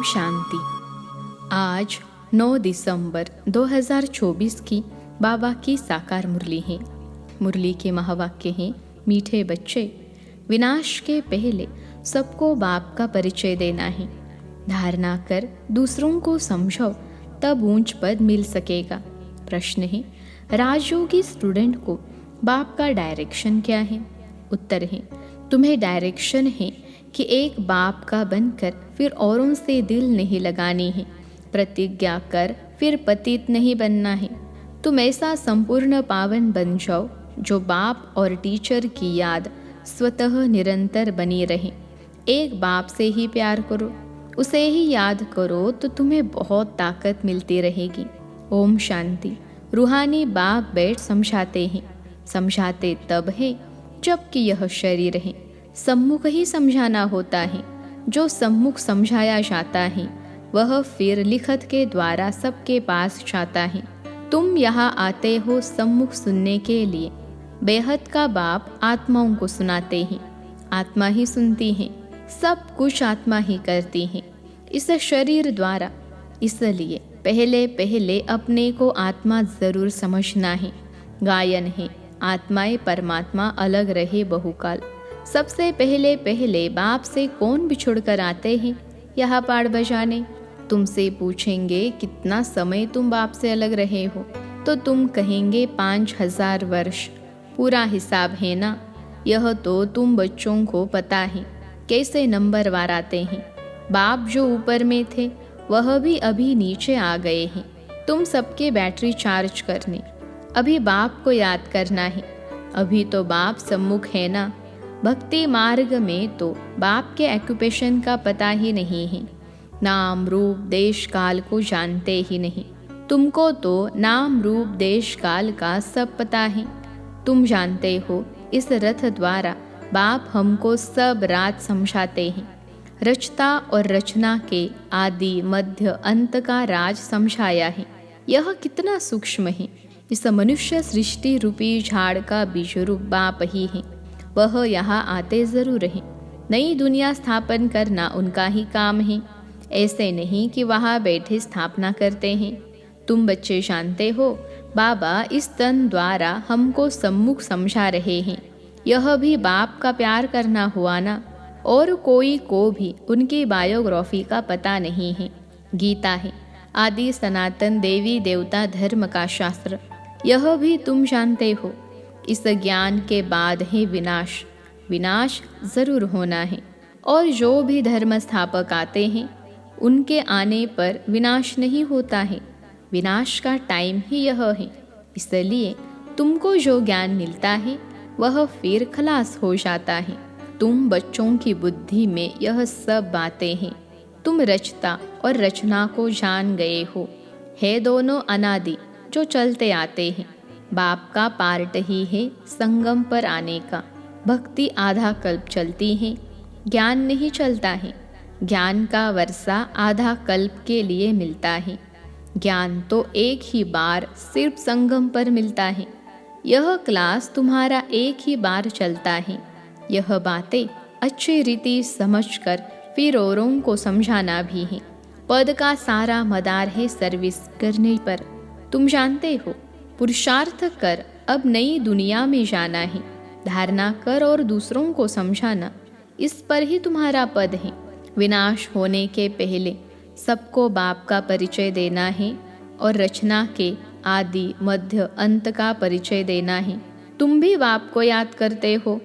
शांति। आज 9 दिसंबर 2024 की बाबा की साकार मुरली है। मुरली के महावाक्य हैं, मीठे बच्चे, विनाश के पहले सबको बाप का परिचय देना है। धारणा कर दूसरों को समझो, तब ऊंच पद मिल सकेगा। प्रश्न है, राजयोगी स्टूडेंट को बाप का डायरेक्शन क्या है? उत्तर है, तुम्हें डायरेक्शन है कि एक बाप का बनकर फिर औरों से दिल नहीं लगानी है। प्रतिज्ञा कर फिर पतित नहीं बनना है। तुम ऐसा संपूर्ण पावन बन जाओ जो बाप और टीचर की याद स्वतः निरंतर बनी रहे। एक बाप से ही प्यार करो, उसे ही याद करो तो तुम्हें बहुत ताकत मिलती रहेगी। ओम शांति। रूहानी बाप बैठ समझाते हैं। समझाते तब है जबकि यह शरीर है। सम्मुख ही समझाना होता है। जो सम्मुख समझाया जाता है वह फिर लिखत के द्वारा सबके पास जाता है। तुम यहाँ आते हो सम्मुख सुनने के लिए। बेहद का बाप आत्माओं को सुनाते हैं। आत्मा ही सुनती है, सब कुछ आत्मा ही करती है इस शरीर द्वारा। इसलिए पहले पहले अपने को आत्मा जरूर समझना है। गायन है, आत्माएं परमात्मा अलग रहे बहुकाल। सबसे पहले पहले बाप से कौन बिछुड़ कर आते हैं यह पाड़ बजाने? तुमसे पूछेंगे कितना समय तुम बाप से अलग रहे हो, तो तुम कहेंगे 5000 वर्ष। पूरा हिसाब है ना? यह तो तुम बच्चों को पता है कैसे नंबर वार आते हैं। बाप जो ऊपर में थे वह भी अभी नीचे आ गए हैं। तुम सबके बैटरी चार्ज करने अभी बाप को याद करना है। अभी तो बाप सम्मुख है ना। भक्ति मार्ग में तो बाप के ऑक्यूपेशन का पता ही नहीं है। नाम रूप देश काल को जानते ही नहीं। तुमको तो नाम रूप देश काल का सब पता है। तुम जानते हो इस रथ द्वारा बाप हमको सब रात समझाते हैं। रचता और रचना के आदि मध्य अंत का राज समझाया है। यह कितना सूक्ष्म है। इस मनुष्य सृष्टि रूपी झाड़ का बीज रूप बाप ही है। वह यहाँ आते जरूर हैं। नई दुनिया स्थापन करना उनका ही काम है। ऐसे नहीं कि वहाँ बैठे स्थापना करते हैं। तुम बच्चे जानते हो बाबा इस तन द्वारा हमको सम्मुख समझा रहे हैं। यह भी बाप का प्यार करना हुआ ना। और कोई को भी उनकी बायोग्राफी का पता नहीं है। गीता है, आदि सनातन देवी देवता धर्म का शास्त्र। यह भी तुम जानते हो। इस ज्ञान के बाद है विनाश। विनाश जरूर होना है। और जो भी धर्म स्थापक आते हैं उनके आने पर विनाश नहीं होता है। विनाश का टाइम ही यह है। इसलिए तुमको जो ज्ञान मिलता है वह फिर खलास हो जाता है। तुम बच्चों की बुद्धि में यह सब बातें हैं। तुम रचता और रचना को जान गए हो। है दोनों अनादि जो चलते आते हैं। बाप का पार्ट ही है संगम पर आने का। भक्ति आधा कल्प चलती है, ज्ञान नहीं चलता है। ज्ञान का वर्षा आधा कल्प के लिए मिलता है। ज्ञान तो एक ही बार सिर्फ संगम पर मिलता है। यह क्लास तुम्हारा एक ही बार चलता है। यह बातें अच्छी रीति समझकर फिर औरों को समझाना भी है। पद का सारा मदार है सर्विस करने पर। तुम जानते हो पुरुषार्थ कर अब नई दुनिया में जाना है। धारणा कर और दूसरों को समझाना, इस पर ही तुम्हारा पद है। विनाश होने के पहले सबको बाप का परिचय देना है और रचना के आदि मध्य अंत का परिचय देना है। तुम भी बाप को याद करते हो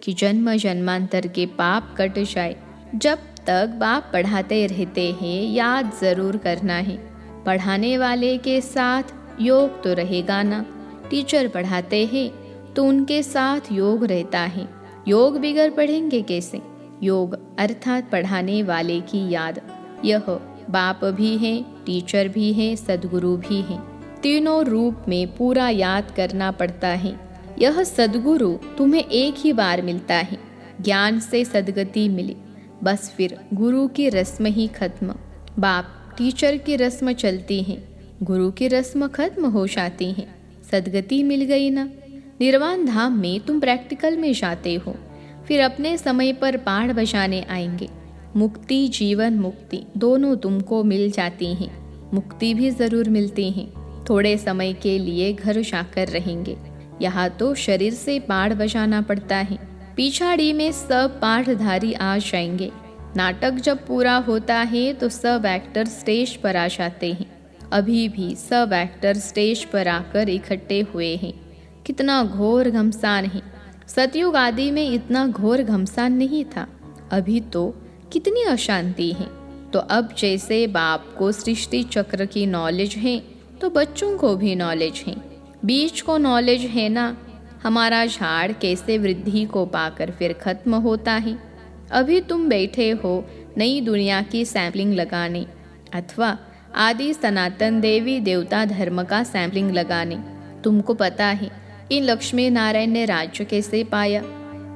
कि जन्म जन्मांतर के पाप कट जाए। जब तक बाप पढ़ाते रहते हैं याद जरूर करना है। पढ़ाने वाले के साथ योग तो रहेगा ना। टीचर पढ़ाते हैं तो उनके साथ योग रहता है। योग बिगर पढ़ेंगे कैसे? योग अर्थात पढ़ाने वाले की याद। यह बाप भी है, टीचर भी है, सद्गुरु भी है। तीनों रूप में पूरा याद करना पड़ता है। यह सद्गुरु तुम्हें एक ही बार मिलता है। ज्ञान से सद्गति मिली, बस फिर गुरु की रस्म ही खत्म। बाप टीचर की रस्म चलती है, गुरु की रस्म खत्म हो जाती है। सद्गति मिल गई ना। निर्वाण धाम में तुम प्रैक्टिकल में जाते हो। फिर अपने समय पर पाठ बजाने आएंगे। मुक्ति जीवन मुक्ति दोनों तुमको मिल जाती हैं। मुक्ति भी ज़रूर मिलती हैं। थोड़े समय के लिए घर जाकर रहेंगे। यहाँ तो शरीर से पाठ बजाना पड़ता है। पिछाड़ी में सब पाठधारी आ जाएंगे। नाटक जब पूरा होता है तो सब एक्टर स्टेज पर आ जाते हैं। अभी भी सब एक्टर स्टेज पर आकर इकट्ठे हुए हैं। कितना घोर घमसान है। सतयुग आदि में इतना घोर घमसान नहीं था। अभी तो कितनी अशांति है। तो अब जैसे बाप को सृष्टि चक्र की नॉलेज है तो बच्चों को भी नॉलेज है। बीज को नॉलेज है ना, हमारा झाड़ कैसे वृद्धि को पाकर फिर खत्म होता है। अभी तुम बैठे हो नई दुनिया की सैंपलिंग लगाने अथवा आदि सनातन देवी देवता धर्म का सैंपलिंग लगाने। तुमको पता है इन लक्ष्मी नारायण ने राज्य कैसे पाया।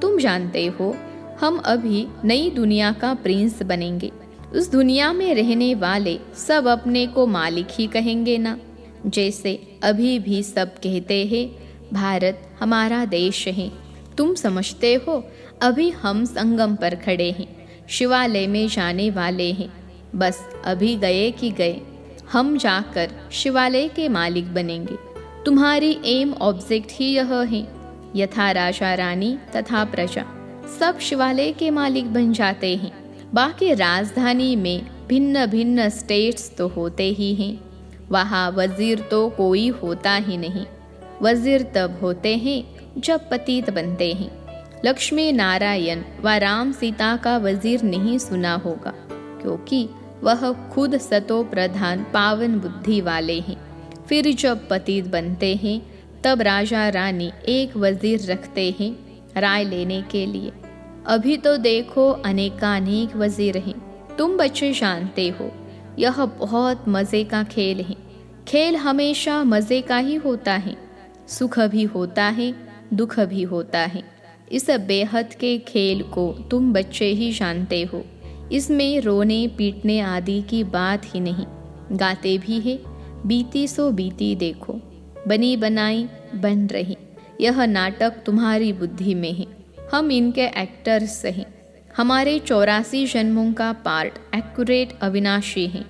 तुम जानते हो हम अभी नई दुनिया का प्रिंस बनेंगे। उस दुनिया में रहने वाले सब अपने को मालिक ही कहेंगे ना। जैसे अभी भी सब कहते हैं भारत हमारा देश है। तुम समझते हो अभी हम संगम पर खड़े हैं, शिवालय में जाने वाले हैं। बस अभी गए कि गए, हम जाकर शिवालय के मालिक बनेंगे। तुम्हारी एम ऑब्जेक्ट ही यह है। यथा राजा रानी तथा प्रजा सब शिवालय के मालिक बन जाते हैं। बाकी राजधानी में भिन्न भिन्न स्टेट्स तो होते ही हैं। वहाँ वजीर तो कोई होता ही नहीं। वजीर तब होते हैं जब पतित बनते हैं। लक्ष्मी नारायण व राम सीता का वजीर नहीं सुना होगा, क्योंकि वह खुद सतो प्रधान पावन बुद्धि वाले हैं। फिर जब पतित बनते हैं तब राजा रानी एक वजीर रखते हैं राय लेने के लिए। अभी तो देखो अनेकानेक वजीर हैं। तुम बच्चे जानते हो यह बहुत मज़े का खेल है। खेल हमेशा मज़े का ही होता है। सुख भी होता है, दुख भी होता है। इस बेहद के खेल को तुम बच्चे ही जानते हो। इसमें रोने पीटने आदि की बात ही नहीं। गाते भी है बीती सो बीती देखो, बनी बनाई बन रही। यह नाटक तुम्हारी बुद्धि में है। हम इनके एक्टर्स हैं। हमारे 84 जन्मों का पार्ट एक्यूरेट अविनाशी है।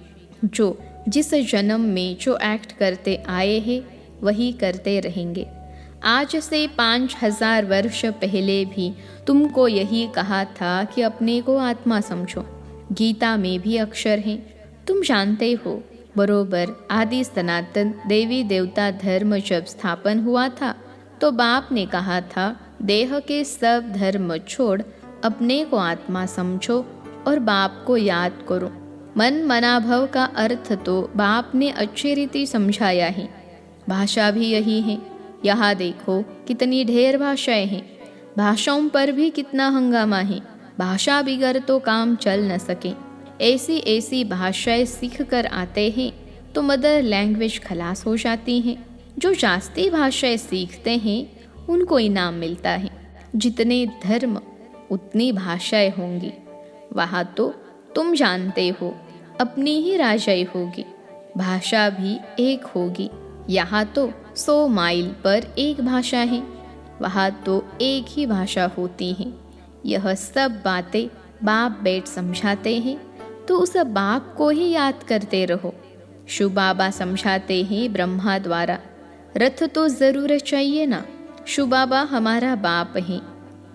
जो जिस जन्म में जो एक्ट करते आए हैं वही करते रहेंगे। आज से 5000 वर्ष पहले भी तुमको यही कहा था कि अपने को आत्मा समझो। गीता में भी अक्षर हैं। तुम जानते हो बरोबर आदि सनातन देवी देवता धर्म जब स्थापन हुआ था तो बाप ने कहा था देह के सब धर्म छोड़ अपने को आत्मा समझो और बाप को याद करो। मन मनाभव का अर्थ तो बाप ने अच्छी रीति समझाया है। भाषा भी यही है। यहाँ देखो कितनी ढेर भाषाएं हैं। भाषाओं पर भी कितना हंगामा है। भाषा बिगर तो काम चल न सके। ऐसी ऐसी भाषाएं सीख कर आते हैं तो मदर लैंग्वेज खलास हो जाती हैं। जो जास्ती भाषाएं सीखते हैं उनको इनाम मिलता है। जितने धर्म उतनी भाषाएं होंगी। वहाँ तो तुम जानते हो अपनी ही राजाई होगी, भाषा भी एक होगी। यहाँ तो 100 माइल पर एक भाषा है, वहाँ तो एक ही भाषा होती है। यह सब बातें बाप बैठ समझाते हैं तो उस बाप को ही याद करते रहो। शिव बाबा समझाते हैं ब्रह्मा द्वारा, रथ तो ज़रूर चाहिए ना। शिव बाबा हमारा बाप हैं।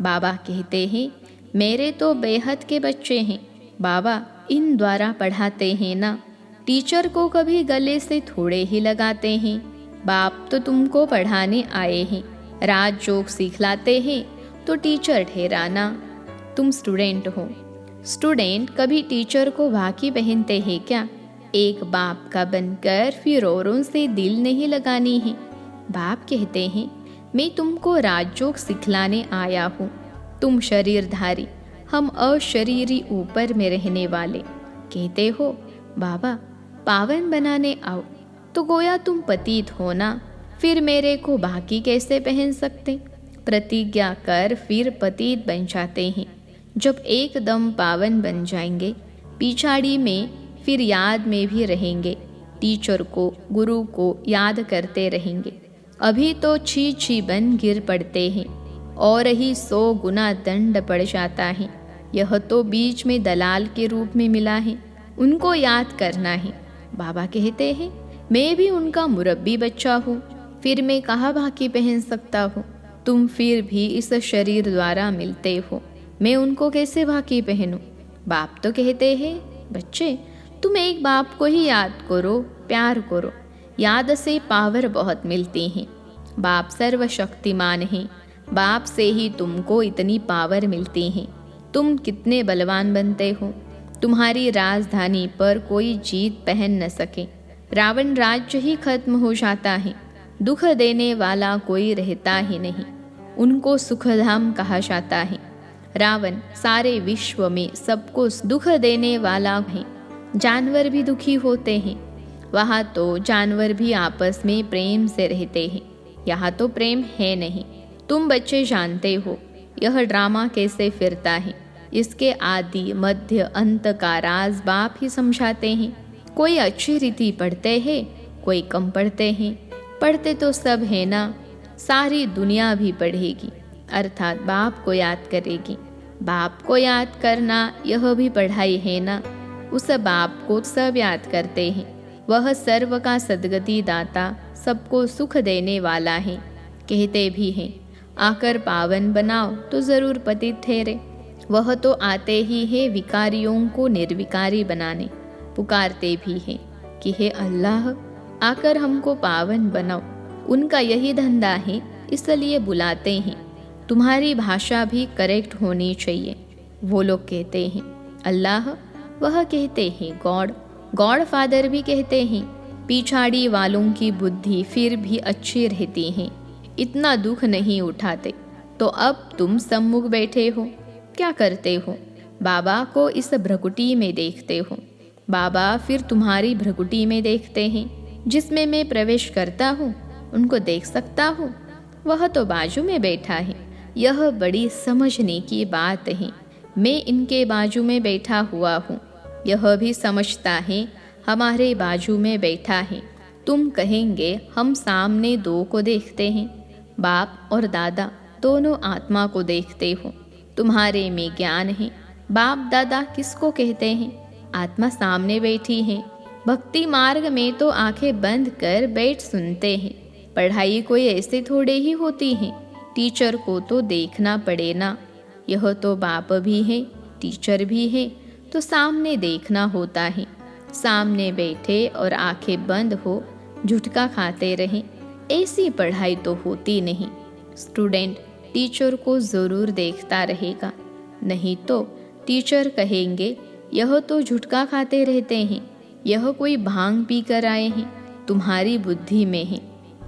बाबा कहते हैं मेरे तो बेहद के बच्चे हैं। बाबा इन द्वारा पढ़ाते हैं ना। टीचर को कभी गले से थोड़े ही लगाते हैं। बाप तो तुमको पढ़ाने आए हैं। राज जोक सिखलाते हैं तो टीचर ठहराना। तुम स्टूडेंट हो। स्टूडेंट कभी टीचर को बाकी पहनते हैं क्या? एक बाप का बनकर फिर औरों से दिल नहीं लगानी है। बाप कहते हैं मैं तुमको राजयोग सिखलाने आया हूँ। तुम शरीरधारी, हम अशरीरी ऊपर में रहने वाले। कहते हो बाबा पावन बनाने आओ, तो गोया तुम पतित हो ना। फिर मेरे को बाकी कैसे पहन सकते? प्रतिज्ञा कर फिर पतित बन जाते हैं। जब एकदम पावन बन जाएंगे पिछाड़ी में फिर याद में भी रहेंगे। टीचर को गुरु को याद करते रहेंगे। अभी तो छी बन गिर पड़ते हैं और ही 100 गुना दंड पड़ जाता है। यह तो बीच में दलाल के रूप में मिला है, उनको याद करना है। बाबा कहते हैं, मैं भी उनका मुरब्बी बच्चा हूँ, फिर मैं कहाँ बाकी पहन सकता हूँ। तुम फिर भी इस शरीर द्वारा मिलते हो, मैं उनको कैसे बाकी पहनूं। बाप तो कहते हैं, बच्चे तुम एक बाप को ही याद करो, प्यार करो, याद से पावर बहुत मिलती है। बाप सर्वशक्तिमान है, बाप से ही तुमको इतनी पावर मिलती है। तुम कितने बलवान बनते हो, तुम्हारी राजधानी पर कोई जीत पहन न सके। रावण राज्य ही खत्म हो जाता है, दुख देने वाला कोई रहता ही नहीं, उनको सुखधाम कहा जाता है। रावण सारे विश्व में सबको दुख देने वाला है। जानवर भी दुखी होते हैं, वहाँ तो जानवर भी आपस में प्रेम से रहते हैं, यहाँ तो प्रेम है नहीं। तुम बच्चे जानते हो यह ड्रामा कैसे फिरता है, इसके आदि मध्य अंत का राज बाप ही समझाते हैं। कोई अच्छी रीति पढ़ते हैं, कोई कम पढ़ते हैं, पढ़ते तो सब है ना, सारी दुनिया भी पढ़ेगी, अर्थात बाप को याद करेगी। बाप को याद करना यह भी पढ़ाई है ना, उस बाप को सब याद करते हैं। वह सर्व का सद्गति दाता, सबको सुख देने वाला है। कहते भी हैं, आकर पावन बनाओ तो जरूर पतित ठहरे। वह तो आते ही है विकारियों को निर्विकारी बनाने, पुकारते भी हैं कि हे अल्लाह आकर हमको पावन बनाओ। उनका यही धंधा है, इसलिए बुलाते हैं। तुम्हारी भाषा भी करेक्ट होनी चाहिए। वो लोग कहते हैं अल्लाह, वह कहते हैं गॉड, गॉड फादर भी कहते हैं। पिछाड़ी वालों की बुद्धि फिर भी अच्छी रहती है, इतना दुख नहीं उठाते। तो अब तुम सम्मुख बैठे हो, क्या करते हो? बाबा को इस भ्रकुटी में देखते हो। बाबा फिर तुम्हारी भ्रकुटी में देखते हैं, जिसमें मैं प्रवेश करता हूँ उनको देख सकता हूँ। वह तो बाजू में बैठा है, यह बड़ी समझने की बात है। मैं इनके बाजू में बैठा हुआ हूँ, यह भी समझता है हमारे बाजू में बैठा है। तुम कहेंगे हम सामने दो को देखते हैं, बाप और दादा दोनों आत्मा को देखते हो। तुम्हारे में ज्ञान है। बाप दादा किसको कहते हैं? आत्मा सामने बैठी है। भक्ति मार्ग में तो आंखें बंद कर बैठ सुनते हैं। पढ़ाई कोई ऐसे थोड़े ही होती है, टीचर को तो देखना पड़े ना। यह तो बाप भी है, टीचर भी है, तो सामने देखना होता है। सामने बैठे और आंखें बंद हो झुटका खाते रहें, ऐसी पढ़ाई तो होती नहीं। स्टूडेंट टीचर को ज़रूर देखता रहेगा, नहीं तो टीचर कहेंगे यह तो झुटका खाते रहते हैं, यह कोई भांग पी कर आए हैं। तुम्हारी बुद्धि में है,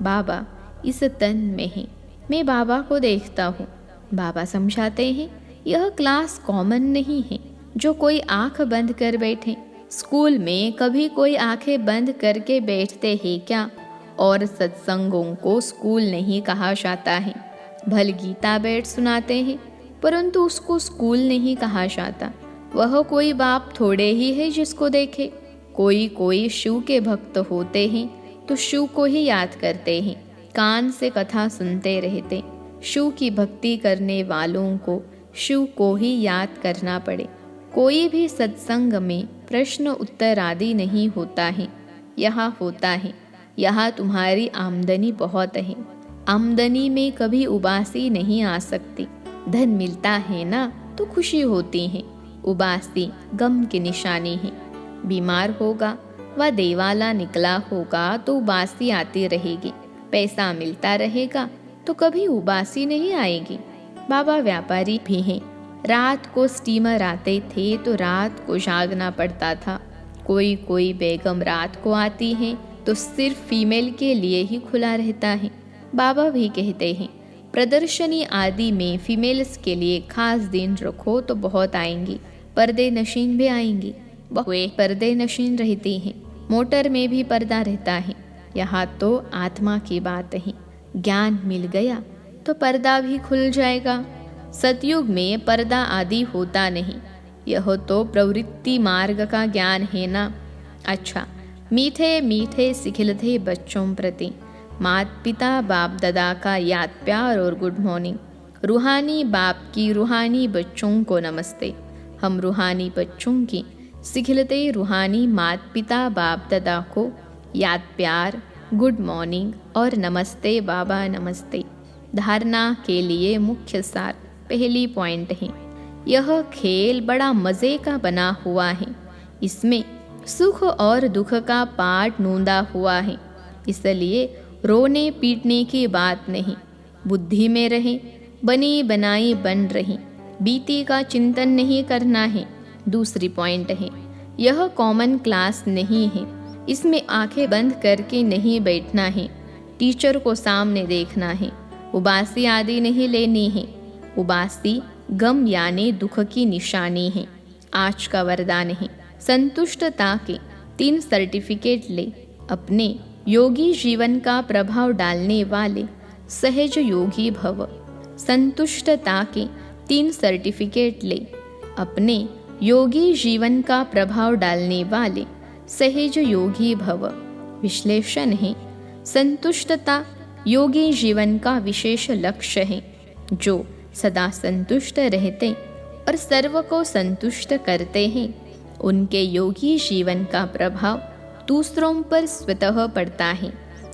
बाबा इस तन में है। मैं बाबा को देखता हूँ। बाबा समझाते हैं यह क्लास कॉमन नहीं है जो कोई आंख बंद कर बैठे। स्कूल में कभी कोई आंखें बंद करके बैठते हैं क्या? और सत्संगों को स्कूल नहीं कहा जाता है। भल गीता बैठ सुनाते हैं, परंतु उसको स्कूल नहीं कहा जाता। वह कोई बाप थोड़े ही है जिसको देखे। कोई कोई शिव के भक्त होते हैं तो शिव को ही याद करते हैं, कान से कथा सुनते रहते। शिव की भक्ति करने वालों को शिव को ही याद करना पड़े। कोई भी सत्संग में प्रश्न उत्तर आदि नहीं होता है, यहाँ होता है। यहाँ तुम्हारी आमदनी बहुत है, आमदनी में कभी उबासी नहीं आ सकती। धन मिलता है ना तो खुशी होती है, उबासी गम की निशानी है। बीमार होगा व देवाला निकला होगा तो उबासी आती रहेगी। पैसा मिलता रहेगा तो कभी उबासी नहीं आएगी। बाबा व्यापारी भी हैं। रात को स्टीमर आते थे तो रात को जागना पड़ता था। कोई कोई बेगम रात को आती है तो सिर्फ फीमेल के लिए ही खुला रहता है। बाबा भी कहते हैं प्रदर्शनी आदि में फीमेल्स के लिए खास दिन रखो तो बहुत आएंगी। पर्दे नशीन भी आएंगी, बहुत पर्दे नशीन रहती हैं। मोटर में भी पर्दा रहता है। यहाँ तो आत्मा की बात है। ज्ञान मिल गया तो पर्दा भी खुल जाएगा। सतयुग में पर्दा आदि होता नहीं, यह तो प्रवृत्ति मार्ग का ज्ञान है ना। अच्छा, मीठे मीठे सिखिलते बच्चों प्रति माता पिता बाप दादा का याद प्यार और गुड मॉर्निंग। रूहानी बाप की रूहानी बच्चों को नमस्ते। हम रूहानी बच्चों की सिखिलते रूहानी माता पिता बाप दादा को याद प्यार, गुड मॉर्निंग और नमस्ते बाबा नमस्ते। धारणा के लिए मुख्य सार पहली पॉइंट है, यह खेल बड़ा मज़े का बना हुआ है। इसमें सुख और दुख का पाठ नूंदा हुआ है, इसलिए रोने पीटने की बात नहीं। बुद्धि में रहें, बनी बनाई बन रही, बीती का चिंतन नहीं करना है। दूसरी पॉइंट है, यह कॉमन क्लास नहीं है, इसमें आंखें बंद करके नहीं बैठना है। टीचर को सामने देखना है, उबासी आदि नहीं लेनी है। उबासी गम यानी दुख की निशानी है। आज का वरदान है, संतुष्टता के 3 सर्टिफिकेट ले। अपने योगी जीवन का प्रभाव डालने वाले सहज योगी भव। संतुष्टता के 3 सर्टिफिकेट ले। अपने योगी जीवन का प्रभाव डालने वाले सहज योगी भव। विश्लेषण है, संतुष्टता योगी जीवन का विशेष लक्ष्य है। जो सदा संतुष्ट रहते और सर्व को संतुष्ट करते हैं, उनके योगी जीवन का प्रभाव दूसरों पर स्वतः पड़ता है।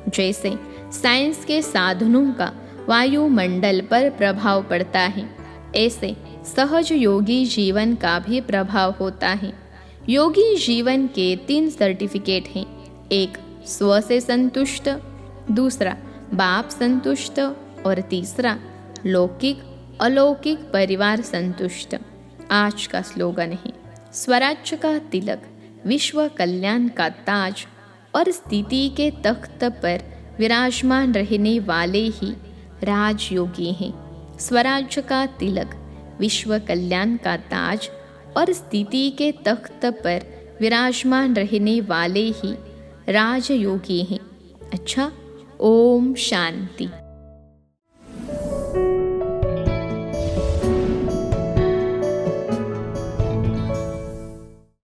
जैसे साइंस के साधनों का वायुमंडल पर प्रभाव पड़ता है, ऐसे सहज योगी जीवन का भी प्रभाव होता है। योगी जीवन के 3 सर्टिफिकेट हैं, एक स्व से संतुष्ट, दूसरा बाप संतुष्ट और तीसरा लौकिक अलौकिक परिवार संतुष्ट। आज का स्लोगन है, स्वराज्य का तिलक, विश्व कल्याण का ताज और स्थिति के तख्त पर विराजमान रहने वाले ही राजयोगी हैं। स्वराज्य का तिलक, विश्व कल्याण का ताज और स्थिति के तख्त पर विराजमान रहने वाले ही राजयोगी हैं। अच्छा, ओम शांति।